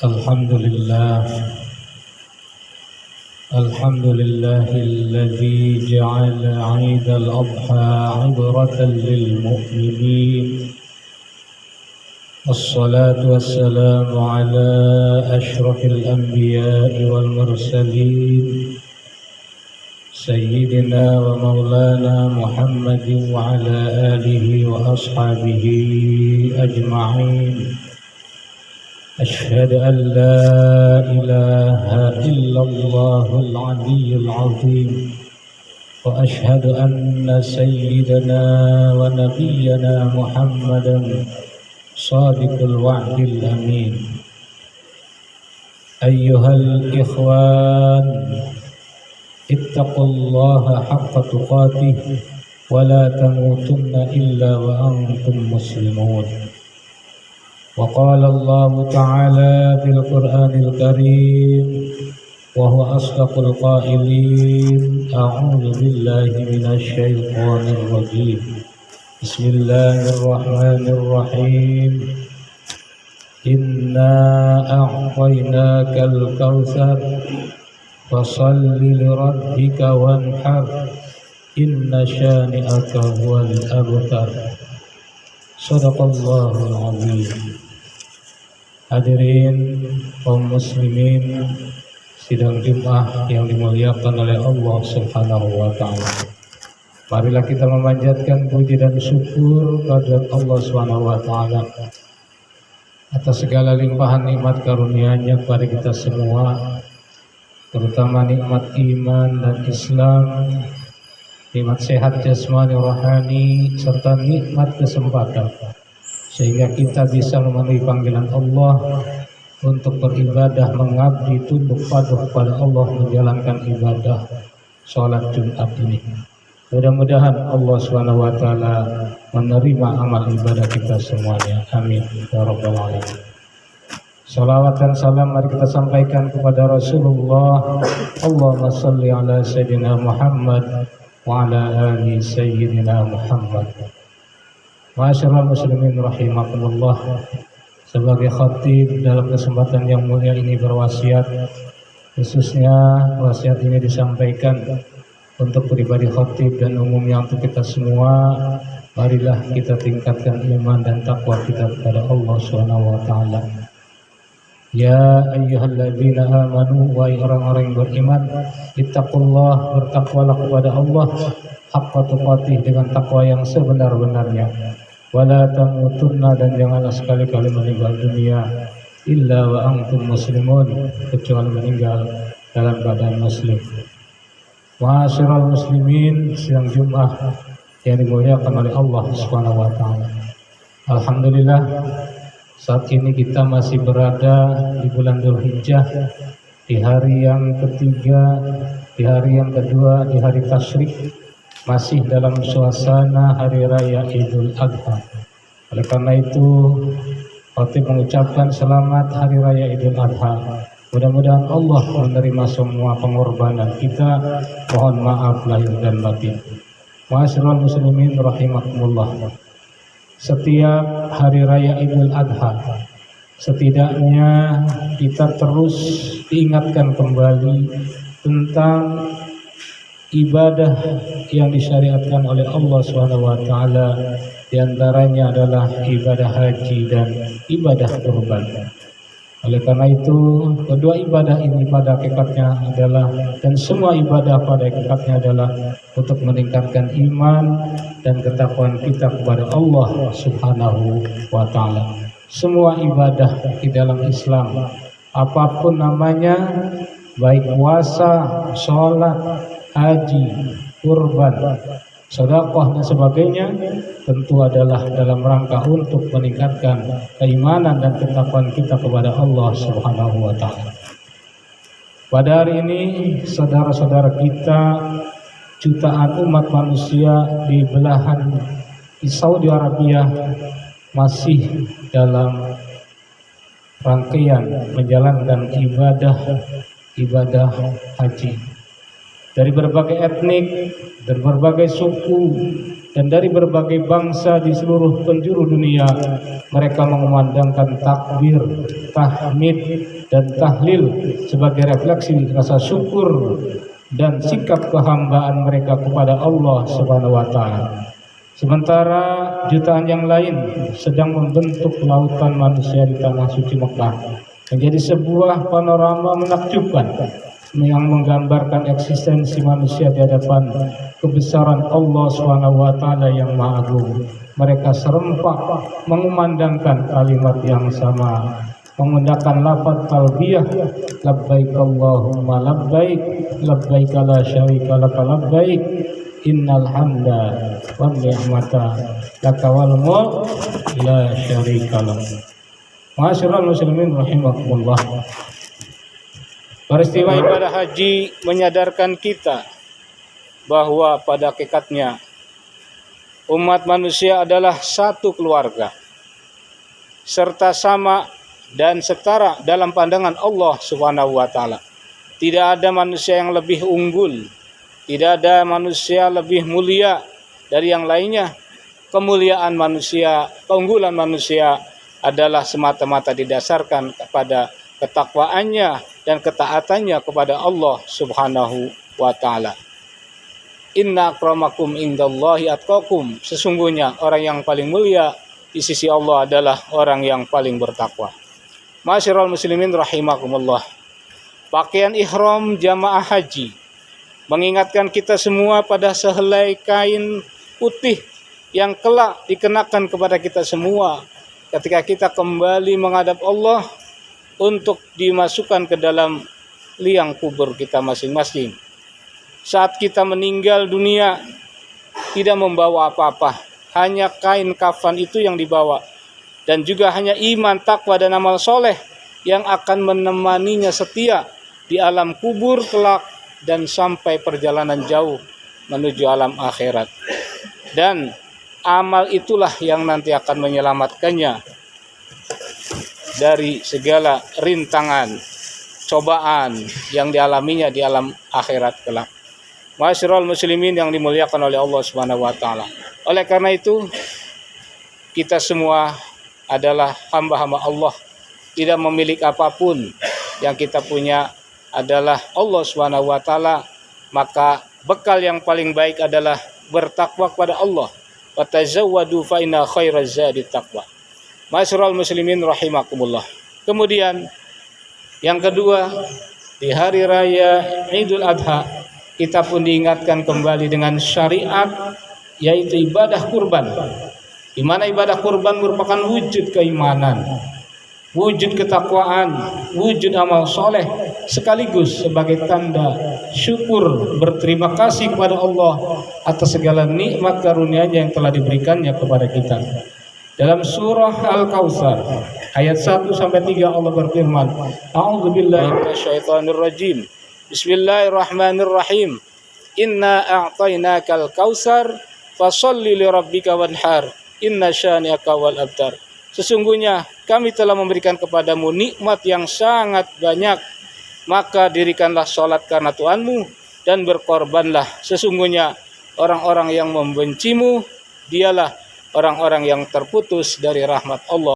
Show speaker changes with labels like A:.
A: الحمد لله الذي جعل عيد الأضحى عبرة للمؤمنين. الصلاة والسلام على أشرف الأنبياء والمرسلين سيدنا ومولانا محمد وعلى آله وأصحابه أجمعين. أشهد أن لا إله إلا الله العلي العظيم، وأشهد أن سيدنا ونبينا محمدا صادق الوعد الأمين. أيها الإخوان، اتقوا الله حق تقاته ولا تموتن إلا وأنتم مسلمون. وقال الله تعالى في القرآن الكريم وهو أصدق القائلين: أعوذ بالله من الشيطان الرجيم. بسم الله الرحمن الرحيم. إنا أعطيناك الكوثر فصل لربك وانحر إن شانئك هو الأبتر. Shadaqallahul azim. Hadirin kaum muslimin sidang Jumat yang dimuliakan oleh Allah Subhanahu wa taala. Marilah kita memanjatkan puji dan syukur kehadirat Allah Subhanahu wa taala atas segala limpahan nikmat karunia-Nya kepada kita semua, terutama nikmat iman dan Islam, nikmat sehat jasmani rohani, serta nikmat kesempatan sehingga kita bisa memenuhi panggilan Allah untuk beribadah, mengabdi, tunduk patuh kepada Allah, menjalankan ibadah sholat Jumat ini. Mudah-mudahan Allah SWT menerima amal ibadah kita semuanya. Amin ya rabbal alamin. Salawat dan salam mari kita sampaikan kepada Rasulullah. Allahumma salli ala sayyidina Muhammad wa ala ali sayyidina Muhammad. Ma'asyiral muslimin rahimakumullah. Sebagai khatib dalam kesempatan yang mulia ini berwasiat, khususnya wasiat ini disampaikan untuk pribadi khatib dan umumnya untuk kita semua. Marilah kita tingkatkan iman dan takwa kita kepada Allah Subhanahu wa taala. Ya ayyuhalladzina amanu, wahai orang-orang yang beriman, ittaqullah, bertakwalah kepada Allah haqqa tuqatih, dengan takwa yang sebenar-benarnya. Wala tamutunna, dan janganlah sekali-kali meninggal dunia illa wa antum muslimun, kecuali meninggal dalam keadaan muslim. Ma'asyiral muslimin, sidang Jumat yang dimuliakan oleh Allah Subhanahu wa taala. Alhamdulillah, saat ini kita masih berada di bulan Dzulhijjah, di hari yang ketiga, di hari yang kedua, di hari tasyrik, masih dalam suasana hari raya Idul Adha. Oleh karena itu, khatib mengucapkan selamat hari raya Idul Adha. Mudah-mudahan Allah menerima semua pengorbanan kita. Mohon maaf lahir dan batin. Ma'asyiral muslimin rahimakumullah. Setiap hari raya Idul Adha, setidaknya kita terus diingatkan kembali tentang ibadah yang disyariatkan oleh Allah SWT. Di antaranya adalah ibadah haji dan ibadah kurban. Oleh karena itu, kedua ibadah ini pada hakikatnya adalah, dan semua ibadah pada hakikatnya adalah untuk meningkatkan iman dan ketakwaan kita kepada Allah Subhanahu wa taala. Semua ibadah di dalam Islam, apapun namanya, baik puasa, sholat, haji, kurban, sedekah dan sebagainya, tentu adalah dalam rangka untuk meningkatkan keimanan dan ketakwaan kita kepada Allah Subhanahu wa taala. Pada hari ini, saudara-saudara kita, jutaan umat manusia di belahan di Saudi Arabia masih dalam rangkaian menjalankan ibadah haji. Dari berbagai etnik, dari berbagai suku, dan dari berbagai bangsa di seluruh penjuru dunia, mereka mengumandangkan takbir, tahmid, dan tahlil sebagai refleksi rasa syukur dan sikap kehambaan mereka kepada Allah Subhanahu wa Ta'ala. Sementara jutaan yang lain sedang membentuk lautan manusia di tanah suci Mekah menjadi sebuah panorama menakjubkan yang menggambarkan eksistensi manusia di hadapan kebesaran Allah SWT yang Maha Agung. Mereka serempak mengumandangkan kalimat yang sama, menggunakan lafaz talbiyah, labbaik Allahumma labbaik, labbaik la syarika laka labbaik, innal hamda wan ni'mata laka wal mulk la syarika lak. Ma'asyiral muslimin rahimakumullah. Peristiwa ibadah haji menyadarkan kita bahwa pada hakikatnya umat manusia adalah satu keluarga, serta sama dan setara dalam pandangan Allah Subhanahu wa Ta'ala. Tidak ada manusia yang lebih unggul, tidak ada manusia lebih mulia dari yang lainnya. Kemuliaan manusia, keunggulan manusia adalah semata-mata didasarkan kepada ketakwaannya dan ketaatannya kepada Allah Subhanahu wa Ta'ala. Inna akramakum indallahi atqakum. Sesungguhnya orang yang paling mulia di sisi Allah adalah orang yang paling bertakwa. Ma'asyiral muslimin rahimakumullah. Pakaian ihram jamaah haji mengingatkan kita semua pada sehelai kain putih yang kelak dikenakan kepada kita semua ketika kita kembali menghadap Allah untuk dimasukkan ke dalam liang kubur kita masing-masing. Saat kita meninggal dunia tidak membawa apa-apa, hanya kain kafan itu yang dibawa, dan juga hanya iman, takwa, dan amal soleh yang akan menemaninya setia di alam kubur kelak dan sampai perjalanan jauh menuju alam akhirat. Dan amal itulah yang nanti akan menyelamatkannya dari segala rintangan, cobaan yang dialaminya di alam akhirat kelak. Ma'asyiral muslimin yang dimuliakan oleh Allah Subhanahu wa Ta'ala. Oleh karena itu, kita semua adalah hamba-hamba Allah, tidak memiliki apapun. Yang kita punya adalah Allah Subhanahu wa Ta'ala. Maka bekal yang paling baik adalah bertakwa kepada Allah. Wa tazawwadu fa inna khairaz zadi taqwa. Ma'asyiral muslimin rahimakumullah. Kemudian yang kedua, di hari raya Idul Adha kita pun diingatkan kembali dengan syariat, yaitu ibadah kurban, di mana ibadah kurban merupakan wujud keimanan, wujud ketakwaan, wujud amal soleh, sekaligus sebagai tanda syukur berterima kasih kepada Allah atas segala nikmat karunia-Nya yang telah diberikannya kepada kita. Dalam surah Al-Kautsar ayat 1-3 Allah berfirman, A'udzubillahi minasyaitonir rajim. Bismillahirrahmanirrahim. Inna a'tainakal kautsar fasholli lirabbika wanhar. Inna syani'aka wal abtar. Sesungguhnya kami telah memberikan kepadamu nikmat yang sangat banyak, maka dirikanlah salat karena Tuhanmu dan berkorbanlah. Sesungguhnya orang-orang yang membencimu dialah orang-orang yang terputus dari rahmat Allah.